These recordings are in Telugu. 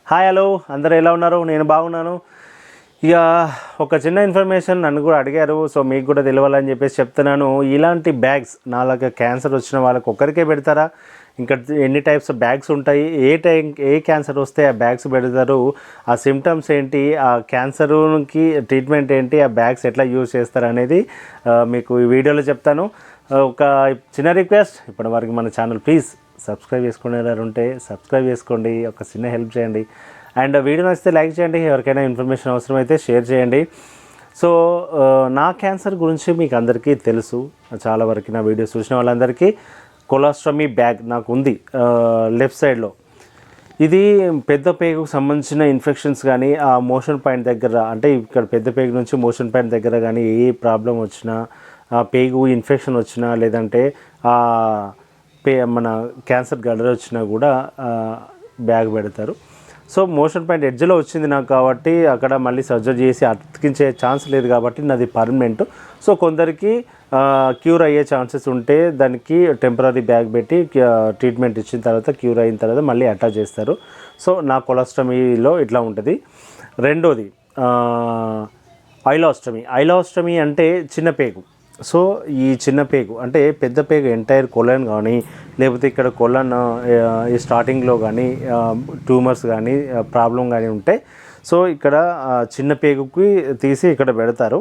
హాయ్ హలో అందరూ ఎలా ఉన్నారు? నేను బాగున్నాను. ఇక ఒక చిన్న ఇన్ఫర్మేషన్ నన్ను కూడా అడిగారు, సో మీకు కూడా తెలియాలని చెప్పేసి చెప్తున్నాను. ఇలాంటి బ్యాగ్స్ నాలాగా క్యాన్సర్ వచ్చిన వాళ్ళకి ఒక్కరికే పెడతారా? ఇంకా ఎన్ని టైప్స్ బ్యాగ్స్ ఉంటాయి? ఏ క్యాన్సర్ వస్తే ఆ బ్యాగ్స్ పెడతారు? ఆ సిమ్టమ్స్ ఏంటి? ఆ క్యాన్సర్కి ట్రీట్మెంట్ ఏంటి? ఆ బ్యాగ్స్ ఎట్లా యూజ్ చేస్తారు అనేది మీకు ఈ వీడియోలో చెప్తాను. ఒక చిన్న రిక్వెస్ట్, ఇప్పటి వరకు మన ఛానల్ ప్లీజ్ సబ్స్క్రైబ్ చేసుకునేవారు ఉంటే సబ్స్క్రైబ్ చేసుకోండి, ఒక చిన్న హెల్ప్ చేయండి. అండ్ వీడియో నచ్చితే లైక్ చేయండి, ఎవరికైనా ఇన్ఫర్మేషన్ అవసరమైతే షేర్ చేయండి. సో నా క్యాన్సర్ గురించి మీకు అందరికీ తెలుసు, చాలా వరకు నా వీడియోస్ చూసిన వాళ్ళందరికీ. కొలాస్టమీ బ్యాగ్ నాకు ఉంది లెఫ్ట్ సైడ్లో. ఇది పెద్ద పేగుకు సంబంధించిన ఇన్ఫెక్షన్స్ కానీ, ఆ మోషన్ పాయింట్ దగ్గర, అంటే ఇక్కడ పెద్ద పేగు నుంచి మోషన్ పాయింట్ దగ్గర కానీ ఏ ప్రాబ్లం వచ్చినా, ఆ పేగు ఇన్ఫెక్షన్ వచ్చినా, లేదంటే మన క్యాన్సర్ గడ్డలు వచ్చినా కూడా బ్యాగ్ పెడతారు. సో మోషన్ పాయింట్ ఎడ్జ్లో వచ్చింది నాకు, కాబట్టి అక్కడ మళ్ళీ సర్జరీ చేసి అతికించే ఛాన్స్ లేదు, కాబట్టి నాది పర్మనెంట్. సో కొందరికి క్యూర్ అయ్యే ఛాన్సెస్ ఉంటే దానికి టెంపరీ బ్యాగ్ పెట్టి ట్రీట్మెంట్ ఇచ్చిన తర్వాత క్యూర్ అయిన తర్వాత మళ్ళీ అటాచ్ చేస్తారు. సో నా కొలాస్టమీలో ఇట్లా ఉంటుంది. రెండోది ఐలాస్టమీ అంటే చిన్న పేగు. సో ఈ చిన్న పేగు అంటే పెద్ద పేగు ఎంటైర్ కొలన్ కానీ, లేకపోతే ఇక్కడ కొలన్ ఈ స్టార్టింగ్లో కానీ ట్యూమర్స్ కానీ ప్రాబ్లం కానీ ఉంటే, సో ఇక్కడ చిన్న పేగుకి తీసి ఇక్కడ పెడతారు.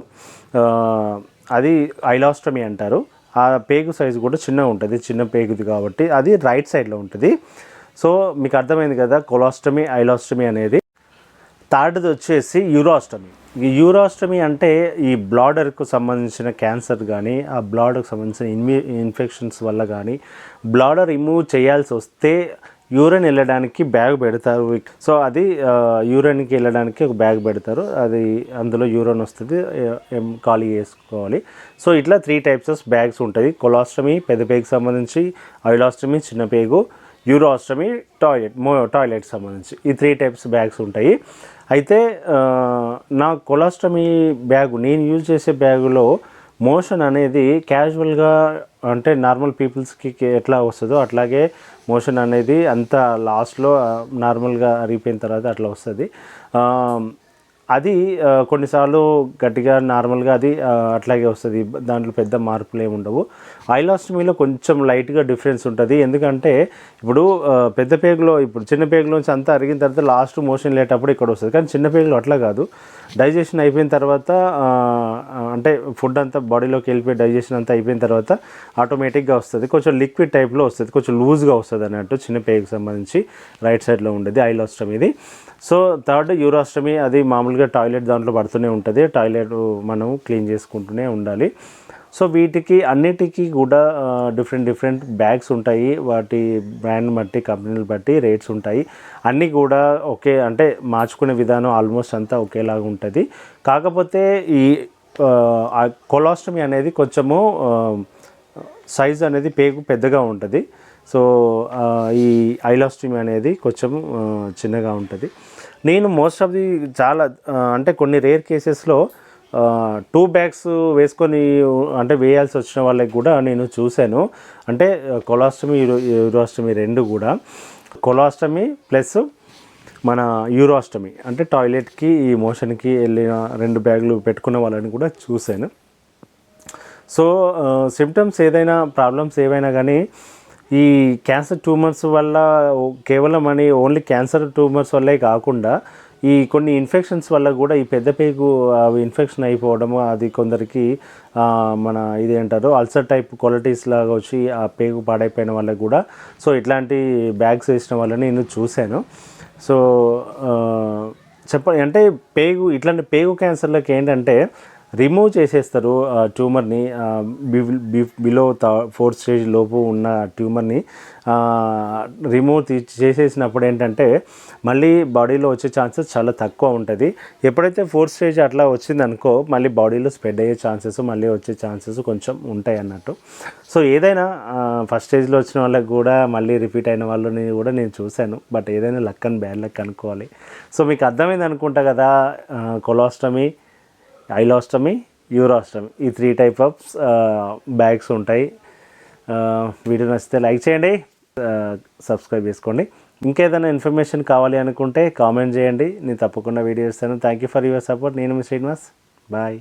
అది ఐలాస్టమీ అంటారు. ఆ పేగు సైజు కూడా చిన్నగా ఉంటుంది, చిన్న పేగుది కాబట్టి. అది రైట్ సైడ్లో ఉంటుంది. సో మీకు అర్థమైంది కదా కొలాస్టమీ, ఐలాస్టమీ అనేది. థర్డ్ది వచ్చేసి యూరాస్టమీ. ఈ యూరాస్టమీ అంటే ఈ బ్లాడర్కు సంబంధించిన క్యాన్సర్ కానీ, ఆ బ్లాడర్కు సంబంధించిన ఇన్ఫెక్షన్స్ వల్ల కానీ బ్లాడర్ రిమూవ్ చేయాల్సి వస్తే యూరిన్ వెళ్ళడానికి బ్యాగ్ పెడతారు. సో అది యూరిన్కి వెళ్ళడానికి ఒక బ్యాగ్ పెడతారు, అది అందులో యూరిన్ వస్తుంది, ఖాళీ చేసుకోవాలి. సో ఇట్లా 3 టైప్స్ ఆఫ్ బ్యాగ్స్ ఉంటుంది. కొలాస్టమీ పెద్ద పేగుకి సంబంధించి, ఐలాస్టమీ చిన్న పేగు, యూరాస్టమీ టాయిలెట్ సంబంధించి, ఈ 3 టైప్స్ బ్యాగ్స్ ఉంటాయి. అయితే నా కొలాస్టమీ బ్యాగు, నేను యూజ్ చేసే బ్యాగులో మోషన్ అనేది క్యాజువల్గా, అంటే నార్మల్ పీపుల్స్కి ఎట్లా వస్తుందో అట్లాగే మోషన్ అనేది అంతా లాస్ట్లో నార్మల్గా అరిగిపోయిన తర్వాత అట్లా వస్తుంది. అది కొన్నిసార్లు గట్టిగా నార్మల్గా అది అట్లాగే వస్తుంది, దాంట్లో పెద్ద మార్పులు ఏమి ఉండవు. ఐలాస్టమీలో కొంచెం లైట్గా డిఫరెన్స్ ఉంటుంది. ఎందుకంటే ఇప్పుడు పెద్ద పేగులో, ఇప్పుడు చిన్న పేగులోంచి అంతా అరిగిన తర్వాత లాస్ట్ మోషన్ వెళ్ళేటప్పుడు ఇక్కడ వస్తుంది. కానీ చిన్న పేగులో అట్లా కాదు, డైజెషన్ అయిపోయిన తర్వాత, అంటే ఫుడ్ అంతా బాడీలోకి వెళ్ళిపోయి డైజెషన్ అంతా అయిపోయిన తర్వాత ఆటోమేటిక్గా వస్తుంది. కొంచెం లిక్విడ్ టైప్లో వస్తుంది, కొంచెం లూజ్గా వస్తుంది అన్నట్టు చిన్న పేగుకి సంబంధించి రైట్ సైడ్లో ఉండేది ఐలాస్టమీది. సో థర్డ్ యూరాస్టమీ, అది మామూలుగా టాయిలెట్ దాంట్లో పడుతూనే ఉంటుంది, టాయిలెట్ మనం క్లీన్ చేసుకుంటూనే ఉండాలి. సో వీటికి అన్నిటికీ కూడా డిఫరెంట్ బ్యాగ్స్ ఉంటాయి. వాటి బ్రాండ్ బట్టి, కంపెనీలు బట్టి రేట్స్ ఉంటాయి. అన్నీ కూడా ఒకే, అంటే మార్చుకునే విధానం ఆల్మోస్ట్ అంతా ఒకేలాగా ఉంటుంది. కాకపోతే ఈ కొలాస్టమీ అనేది కొంచెము సైజ్ అనేది పేగు పెద్దగా ఉంటుంది. సో ఈ ఐలాస్టమీ అనేది కొంచెం చిన్నగా ఉంటుంది. నేను మోస్ట్ ఆఫ్ ది చాలా, అంటే కొన్ని రేర్ కేసెస్లో 2 బ్యాగ్స్ వేసుకొని, అంటే వేయాల్సి వచ్చిన వాళ్ళకి కూడా నేను చూశాను. అంటే కొలాస్టమీ, యూరాస్టమీ రెండు కూడా, కొలాస్టమీ ప్లస్ మన యూరాస్టమీ, అంటే టాయిలెట్కి ఈ మోషన్కి వెళ్ళిన 2 బ్యాగులు పెట్టుకున్న వాళ్ళని కూడా చూశాను. సో సిమ్టమ్స్ ఏదైనా, ప్రాబ్లమ్స్ ఏవైనా కానీ ఈ క్యాన్సర్ ట్యూమర్స్ వల్ల కేవలం అని ఓన్లీ క్యాన్సర్ ట్యూమర్స్ వల్లే కాకుండా ఈ కొన్ని ఇన్ఫెక్షన్స్ వల్ల కూడా, ఈ పెద్ద పేగు అవి ఇన్ఫెక్షన్ అయిపోవడము, అది కొందరికి మన ఇదేంటారు అల్సర్ టైప్ క్వాలిటీస్ లాగా వచ్చి ఆ పేగు పాడైపోయిన వాళ్ళకి కూడా, సో ఇట్లాంటి బ్యాగ్స్ వేసిన వాళ్ళని నేను చూశాను. సో అంటే పేగు, ఇట్లాంటి పేగు క్యాన్సర్లకు ఏంటంటే రిమూవ్ చేసేస్తారు ట్యూమర్ని. బిలో 4th స్టేజ్ లోపు ఉన్న ట్యూమర్ని రిమూవ్ చేసేసినప్పుడు ఏంటంటే మళ్ళీ బాడీలో వచ్చే ఛాన్సెస్ చాలా తక్కువ ఉంటుంది. ఎప్పుడైతే 4th స్టేజ్ అట్లా వచ్చిందనుకో, మళ్ళీ బాడీలో స్ప్రెడ్ అయ్యే ఛాన్సెస్, మళ్ళీ వచ్చే ఛాన్సెస్ కొంచెం ఉంటాయి అన్నట్టు. సో ఏదైనా ఫస్ట్ స్టేజ్లో వచ్చిన వాళ్ళకి కూడా మళ్ళీ రిపీట్ అయిన వాళ్ళని కూడా నేను చూశాను. బట్ ఏదైనా లక్ అండ్ బ్యాడ్ లక్ అనుకోవాలి. సో మీకు అర్థమైంది అనుకుంటా కదా, కొలాస్టమీ, ఐలాస్టమీ, యూరాస్టమీ, ఈ 3 టైప్ ఆఫ్ బ్యాగ్స్ ఉంటాయి. వీడియో నచ్చితే లైక్ చేయండి, సబ్స్క్రైబ్ చేసుకోండి. ఇంకేదైనా ఇన్ఫర్మేషన్ కావాలి అనుకుంటే కామెంట్ చేయండి, నేను తప్పకుండా వీడియో ఇస్తాను. Thank you for your support. నేను మీ శ్రీనివాస్. బాయ్.